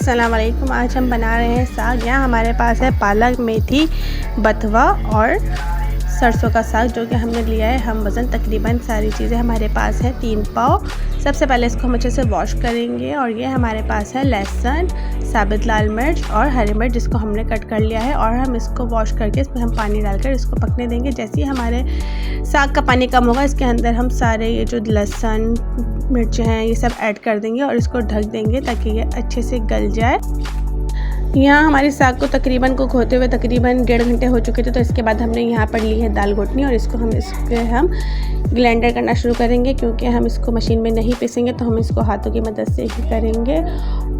अस्सलाम वालेकुम। आज हम बना रहे हैं साग। यहाँ हमारे पास है पालक, मेथी, बथुआ और सरसों का साग जो कि हमने लिया है। हम वज़न तकरीबन सारी चीज़ें हमारे पास है 3 पाव। सबसे पहले इसको हम अच्छे से वॉश करेंगे। और ये हमारे पास है लहसुन, साबित लाल मिर्च और हरी मिर्च जिसको हमने कट कर लिया है। और हम इसको वॉश करके इसमें हम पानी डालकर इसको पकने देंगे। जैसे ही हमारे साग का पानी कम होगा, इसके अंदर हम सारे ये जो लहसुन, मिर्च हैं ये सब ऐड कर देंगे और इसको ढक देंगे ताकि ये अच्छे से गल जाए। यहाँ हमारे साग को तकरीबन कुक होते हुए तकरीबन 1.5 घंटे हो चुके थे। तो इसके बाद हमने यहाँ पर ली है दाल घोटनी और इसको हम ग्राइंडर करना शुरू करेंगे। क्योंकि हम इसको मशीन में नहीं पीसेंगे तो हम इसको हाथों की मदद से ही करेंगे।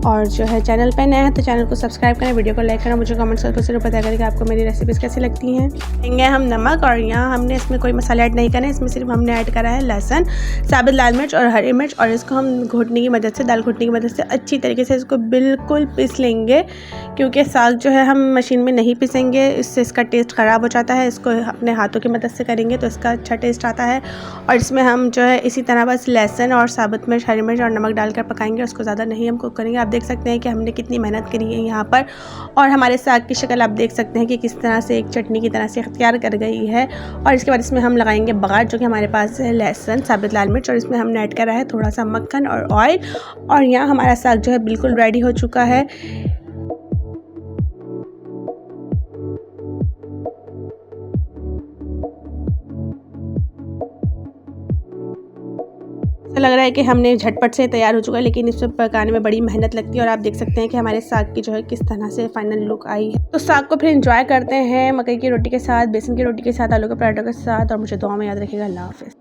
और जो है चैनल पर नया है तो चैनल को सब्सक्राइब करें, वीडियो को लाइक करें, मुझे कमेंट्स करके ज़रूर पता करें कि आपको मेरी रेसिपीज़ कैसी लगती हैं। लेंगे हम नमक और यहाँ हमने इसमें कोई मसाला ऐड नहीं करें, इसमें सिर्फ हमने ऐड करा है लहसुन, साबित लाल मिर्च और हरी मिर्च। और इसको हम घोटनी की मदद से, दाल घोटनी की मदद से अच्छी तरीके से इसको बिल्कुल पीस लेंगे। क्योंकि साग जो है हम मशीन में नहीं पीसेंगे, इससे इसका टेस्ट ख़राब हो जाता है। इसको अपने हाथों की मदद से करेंगे तो इसका अच्छा टेस्ट आता है। और इसमें हम जो है इसी तरह बस लहसुन और साबुत मिर्च, हरी मिर्च और नमक डालकर पकाएंगे। उसको ज़्यादा नहीं हम कुक करेंगे। आप देख सकते हैं कि हमने कितनी मेहनत करी है यहाँ पर। और हमारे साग की शक्ल आप देख सकते हैं कि किस तरह से एक चटनी की तरह से इख्तियार कर गई है। और इसके बाद इसमें हम लगाएंगे बघार जो कि हमारे पास है लहसुन, साबित लाल मिर्च और इसमें हमने ऐड करा है थोड़ा सा मक्खन और ऑयल। और यहाँ हमारा साग जो है बिल्कुल रेडी हो चुका है। ऐसा लग रहा है कि हमने झटपट से तैयार हो चुका है, लेकिन इसमें पकाने में बड़ी मेहनत लगती है। और आप देख सकते हैं कि हमारे साग की जो है किस तरह से फाइनल लुक आई है। तो साग को फिर एंजॉय करते हैं मकई की रोटी के साथ, बेसन की रोटी के साथ, आलू के पराठों के साथ। और मुझे दुआ में याद रखिएगा। अल्लाह हाफ़िज़।